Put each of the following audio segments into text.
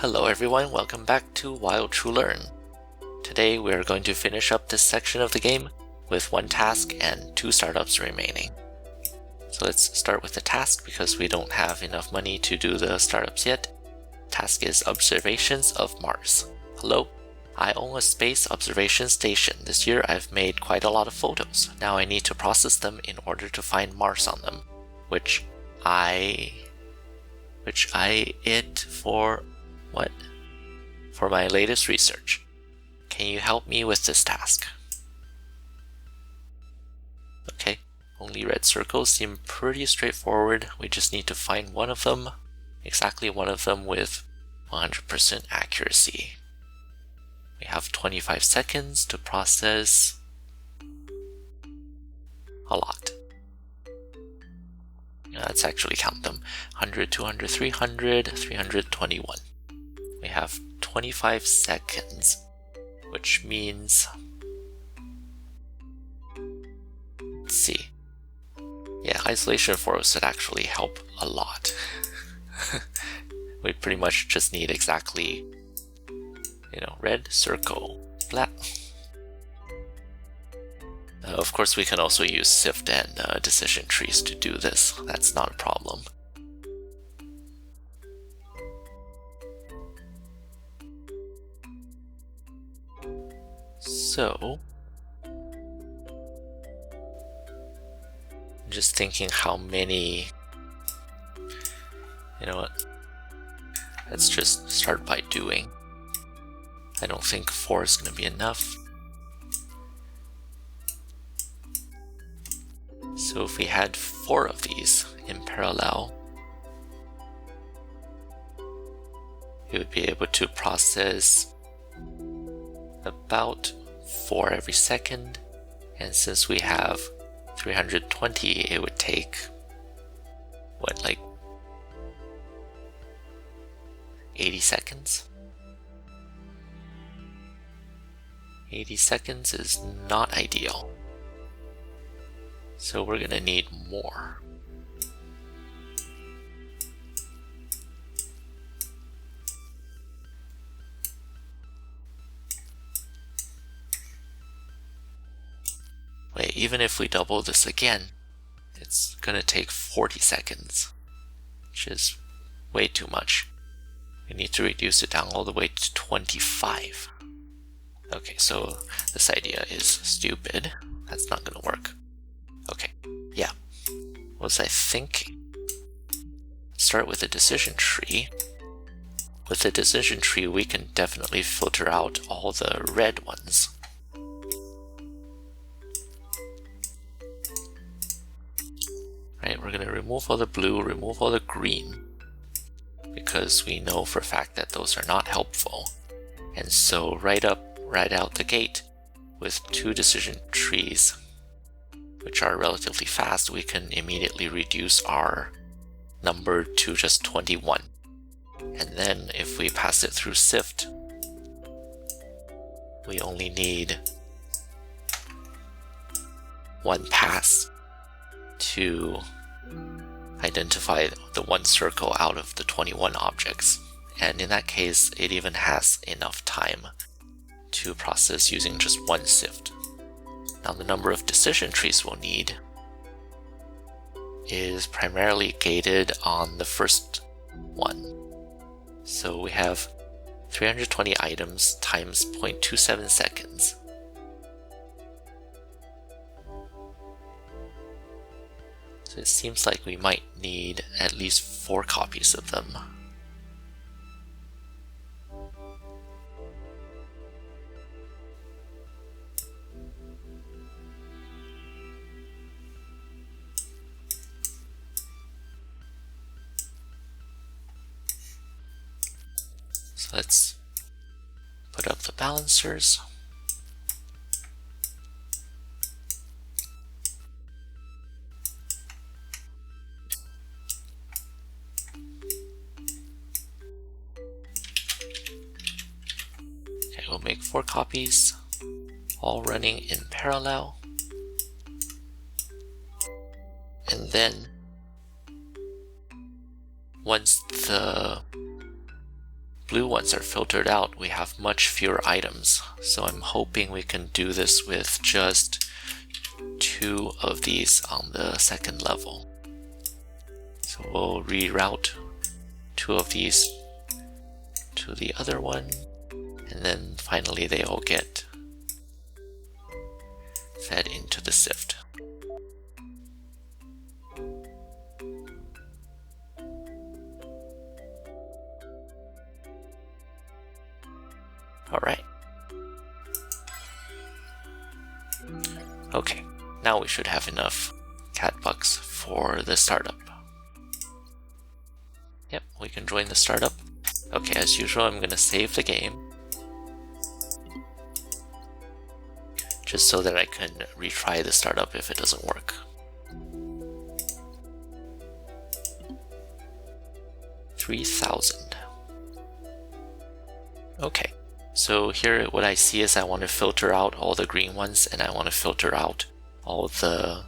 Hello everyone, welcome back to Wild to Learn. Today we are going to finish up this section of the game with one task and 2 startups remaining. So let's start with the task because we don't have enough money to do the startups yet. Task is Observations of Mars. Hello, I own a space observation station. This year I've made quite a lot of photos. Now I need to process them in order to find Mars on them, which I for my latest research. Can you help me with this task? Okay, only red circles seem pretty straightforward. We just need to find one of them, exactly one of them with 100% accuracy. We have 25 seconds to process a lot. Let's actually count them. 100, 200, 300, 321. We have 25 seconds, which means, let's see. Yeah, isolation photos would actually help a lot. We pretty much just need exactly, red circle, black. Of course, we can also use sift and decision trees to do this. That's not a problem. So, I'm just thinking how many, you know what, let's just start by doing. I don't think 4 is going to be enough. So if we had 4 of these in parallel, we would be able to process about 4 every second, and since we have 320, it would take, like 80 seconds? 80 seconds is not ideal. So we're gonna need more. Wait, even if we double this again, it's gonna take 40 seconds, which is way too much. We need to reduce it down all the way to 25. Okay, so this idea is stupid. That's not gonna work. Okay, yeah. What was I thinking? Start with a decision tree. With the decision tree, we can definitely filter out all the red ones. Right, we're gonna remove all the blue, remove all the green, because we know for a fact that those are not helpful. And so right out the gate, with 2 decision trees, which are relatively fast, we can immediately reduce our number to just 21. And then if we pass it through sift, we only need 1 pass to identify the 1 circle out of the 21 objects. And in that case, it even has enough time to process using just 1 sift. Now the number of decision trees we'll need is primarily gated on the first one. So we have 320 items times 0.27 seconds. So it seems like we might need at least 4 copies of them. So let's put up the balancers. Okay, we'll make 4 copies, all running in parallel. And then once the blue ones are filtered out, we have much fewer items. So I'm hoping we can do this with just 2 of these on the second level. So we'll reroute 2 of these to the other one, and then finally they all get fed into the sift. Alright. Okay, now we should have enough cat bucks for the startup. Yep, we can join the startup. Okay, as usual, I'm gonna save the game, just so that I can retry the startup if it doesn't work. $3,000. Okay, so here what I see is I want to filter out all the green ones and I want to filter out all the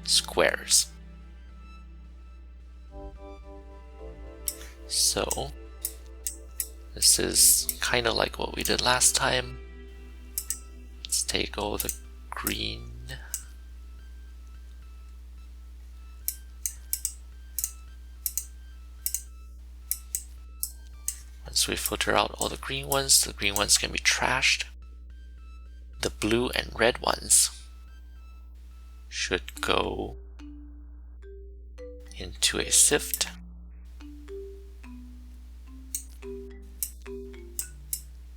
squares. So this is kind of like what we did last time. Let's take all the green. Once we filter out all the green ones can be trashed. The blue and red ones should go into a sift.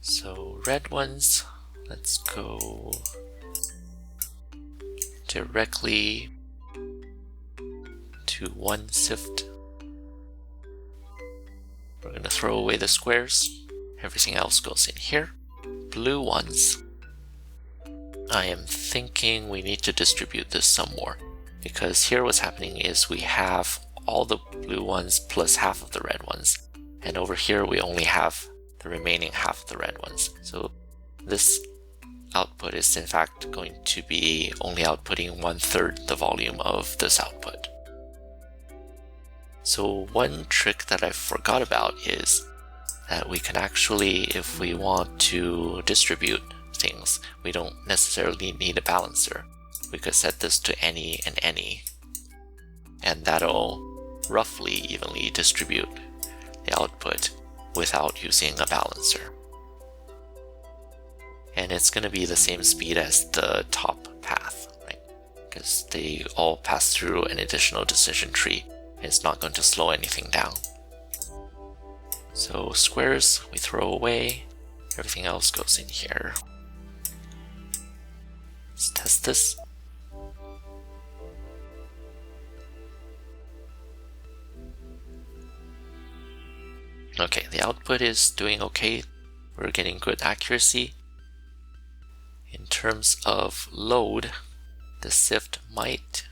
So red ones, let's go directly to one sift. We're going to throw away the squares. Everything else goes in here. Blue ones, I am thinking we need to distribute this some more, because here what's happening is we have all the blue ones plus half of the red ones, and over here we only have the remaining half of the red ones. So this output is in fact going to be only outputting 1/3 the volume of this output. So one trick that I forgot about is that we can actually, if we want to distribute things, we don't necessarily need a balancer. We could set this to any and any, and that'll roughly evenly distribute the output without using a balancer. And it's going to be the same speed as the top path, right? Because they all pass through an additional decision tree. It's not going to slow anything down. So squares we throw away, everything else goes in here. Let's test this. Okay, the output is doing okay. We're getting good accuracy. In terms of load, the sift might...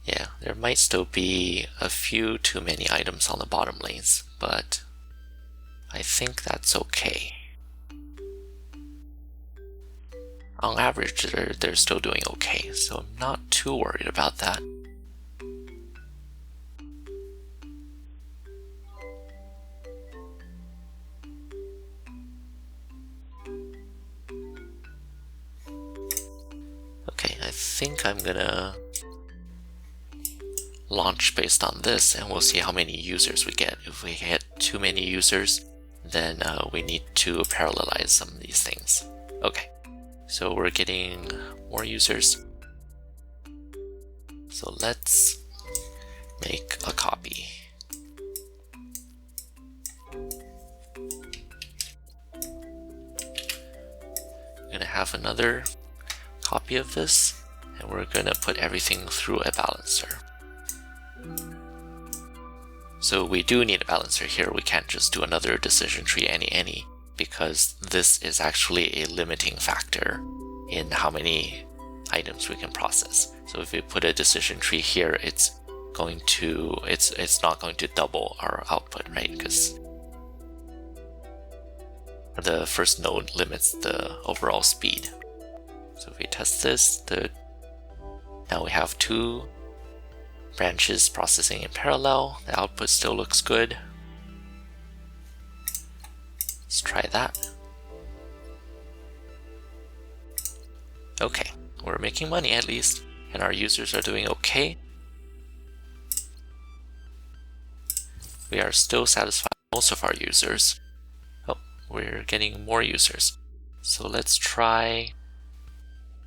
Yeah, there might still be a few too many items on the bottom lanes, but I think that's okay. On average, they're still doing okay, so I'm not too worried about that. Okay, I think I'm gonna launch based on this, and we'll see how many users we get. If we hit too many users, then we need to parallelize some of these things. Okay, so we're getting more users. So let's make a copy. I'm gonna have another copy of this, and we're gonna put everything through a balancer. So we do need a balancer here. We can't just do another decision tree any, because this is actually a limiting factor in how many items we can process. So if we put a decision tree here, it's not going to double our output, right? Because the first node limits the overall speed. So if we test this, now we have 2 branches processing in parallel. The output still looks good. Let's try that. Okay, we're making money at least, and our users are doing okay. We are still satisfying most of our users. Oh, we're getting more users. So let's try.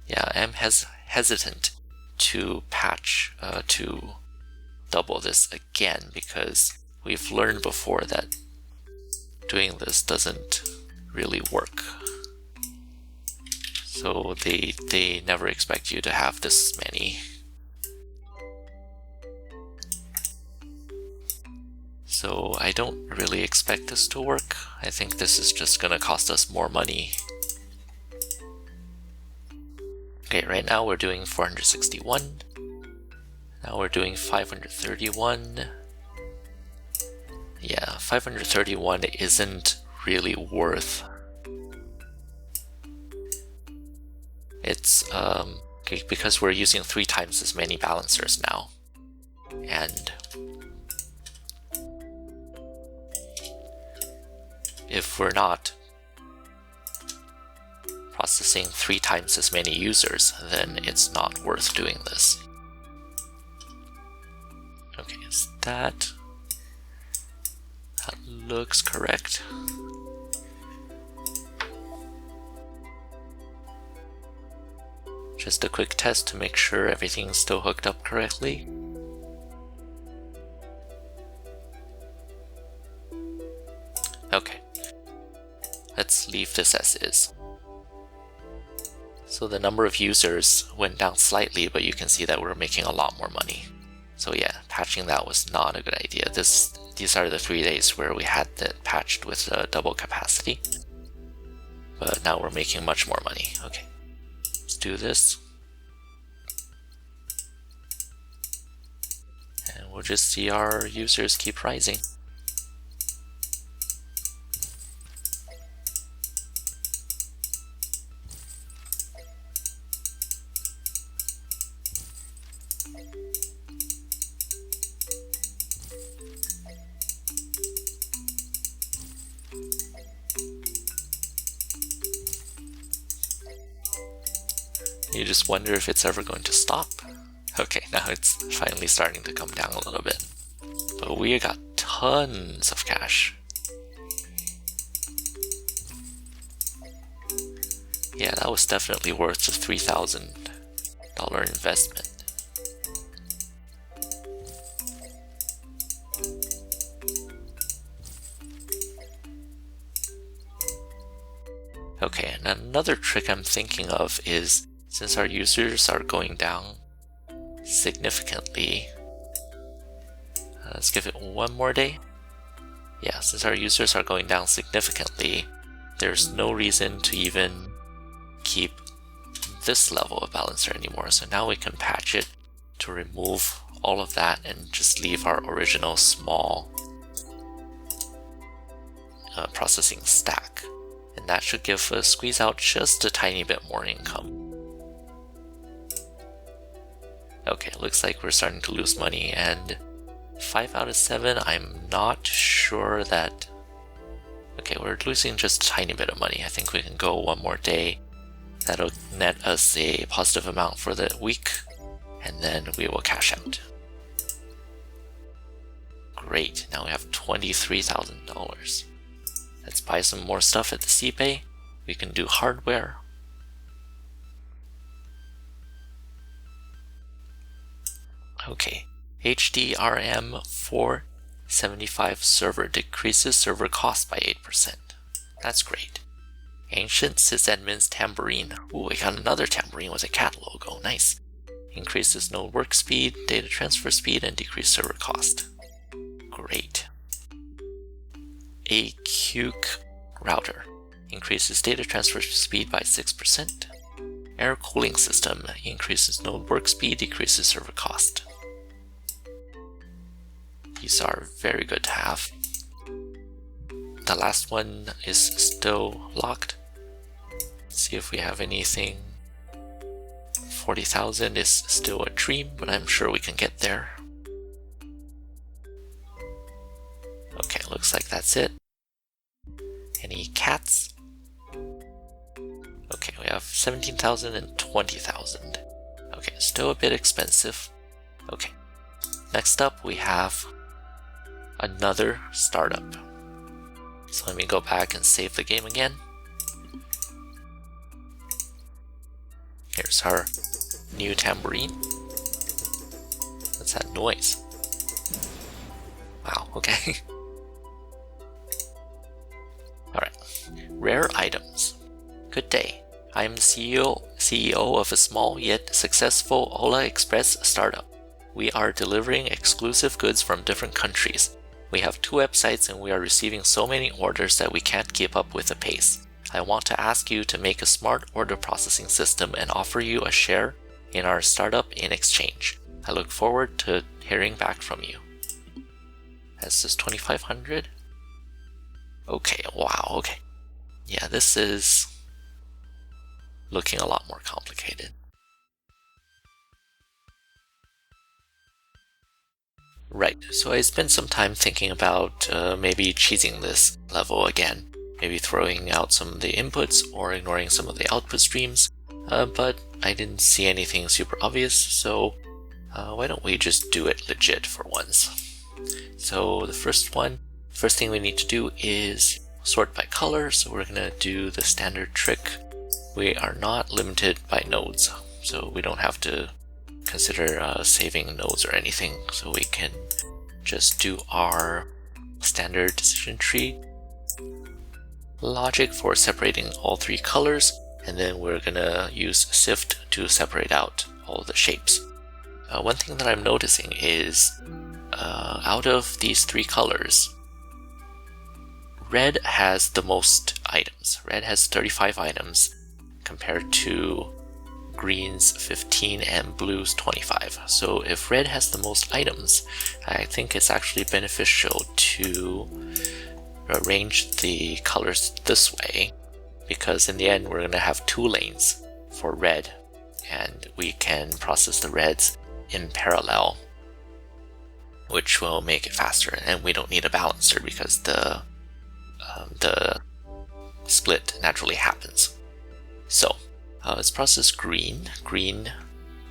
Yeah, I'm hesitant to patch to double this again because we've learned before that doing this doesn't really work. So they never expect you to have this many. So I don't really expect this to work. I think this is just gonna cost us more money. Okay, right now we're doing 461. Now we're doing 531. Yeah, 531 isn't really worth. It's okay, because we're using 3 times as many balancers now. And if we're not processing 3 times as many users, then it's not worth doing this. Okay, is that looks correct. Just a quick test to make sure everything's still hooked up correctly. Okay, let's leave this as is. So the number of users went down slightly, but you can see that we're making a lot more money. So yeah, patching that was not a good idea. These are the 3 days where we had that patched with double capacity. But now we're making much more money. Okay, let's do this. And we'll just see our users keep rising. You just wonder if it's ever going to stop. Okay, now it's finally starting to come down a little bit. But we got tons of cash. Yeah, that was definitely worth the $3,000 investment. Okay, and another trick I'm thinking of is, since our users are going down significantly, let's give it one more day. Yeah, since our users are going down significantly, there's no reason to even keep this level of balancer anymore. So now we can patch it to remove all of that and just leave our original small processing stack. And that should give us squeeze out just a tiny bit more income. Okay, looks like we're starting to lose money, and 5 out of 7, I'm not sure that... Okay, we're losing just a tiny bit of money. I think we can go one more day. That'll net us a positive amount for the week, and then we will cash out. Great, now we have $23,000. Let's buy some more stuff at the CPay. We can do hardware. Okay, HDRM 475 server decreases server cost by 8%. That's great. Ancient sysadmin's tambourine. Ooh, we got another tambourine with a cat logo. Nice. Increases node work speed, data transfer speed, and decreased server cost. Great. A Qk router. Increases data transfer speed by 6%. Air cooling system. Increases node work speed, decreases server cost. These are very good to have. The last one is still locked. Let's see if we have anything. 40,000 is still a dream, but I'm sure we can get there. Okay, looks like that's it. Any cats. Okay, we have 17,000 and 20,000. Okay, still a bit expensive. Okay, next up we have another startup. So let me go back and save the game again. Here's our new tambourine. What's that noise? Wow, okay. Alright, rare items. Good day. I am the CEO of a small yet successful Ola Express startup. We are delivering exclusive goods from different countries. We have 2 websites and we are receiving so many orders that we can't keep up with the pace. I want to ask you to make a smart order processing system and offer you a share in our startup in exchange. I look forward to hearing back from you. That's just 2,500. Okay, wow, okay. Yeah, this is looking a lot more complicated. Right, so I spent some time thinking about maybe cheesing this level again. Maybe throwing out some of the inputs or ignoring some of the output streams. But I didn't see anything super obvious, so why don't we just do it legit for once. So the first thing we need to do is sort by color, so we're going to do the standard trick. We are not limited by nodes, so we don't have to consider saving nodes or anything, so we can just do our standard decision tree logic for separating all 3 colors, and then we're gonna use sift to separate out all the shapes. One thing that I'm noticing is out of these 3 colors, red has the most items. Red has 35 items compared to green's 15 and blue's 25. So if red has the most items, I think it's actually beneficial to arrange the colors this way, because in the end we're going to have 2 lanes for red and we can process the reds in parallel, which will make it faster, and we don't need a balancer because the split naturally happens. So let's process green. Green,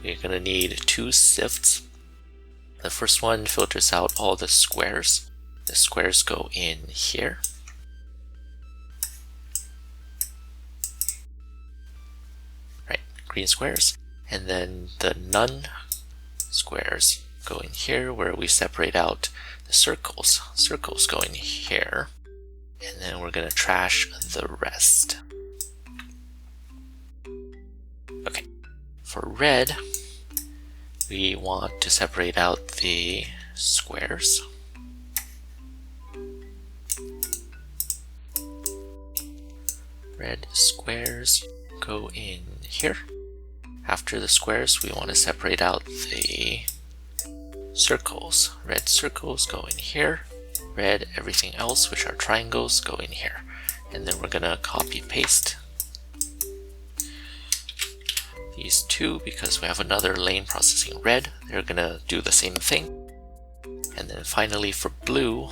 we're going to need 2 sifts. The first one filters out all the squares. The squares go in here. Right, green squares. And then the none squares go in here, where we separate out the circles. Circles go in here. And then we're going to trash the rest. Okay, for red, we want to separate out the squares. Red squares go in here. After the squares, we want to separate out the circles. Red circles go in here. Red everything else, which are triangles, go in here. And then we're going to copy paste these 2 because we have another lane processing red. They're going to do the same thing. And then finally for blue,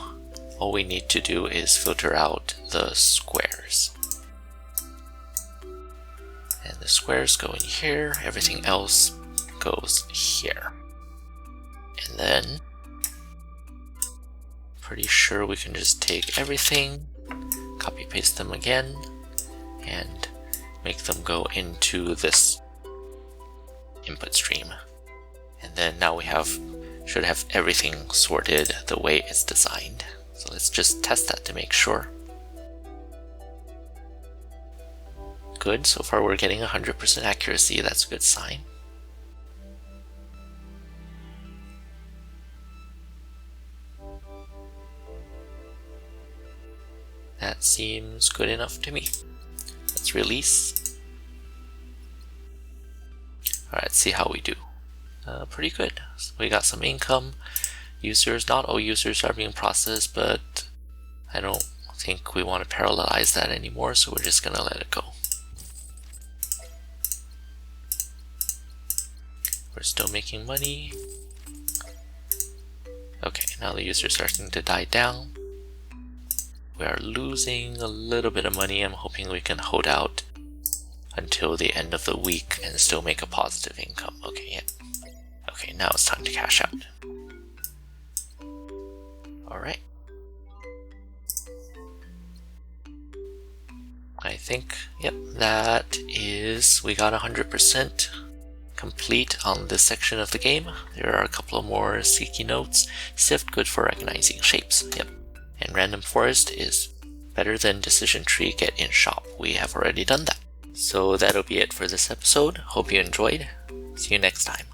all we need to do is filter out the squares. And the squares go in here, everything else goes here. And then, pretty sure we can just take everything, copy paste them again, and make them go into this input stream. And then now we should have everything sorted the way it's designed. So let's just test that to make sure. Good, so far we're getting 100% accuracy, that's a good sign. That seems good enough to me. Let's release. Alright, let's see how we do. Pretty good. So we got some income. Users, not all users are being processed, but I don't think we want to parallelize that anymore, so we're just going to let it go. We're still making money. Okay, now the user is starting to die down. We are losing a little bit of money. I'm hoping we can hold out until the end of the week and still make a positive income. Okay, yeah. Okay, now it's time to cash out. Alright. I think, yep, that is, we got 100% complete on this section of the game. There are a couple of more sticky notes. Sift, good for recognizing shapes. Yep. And random forest is better than decision tree, get in shop. We have already done that. So that'll be it for this episode. Hope you enjoyed. See you next time.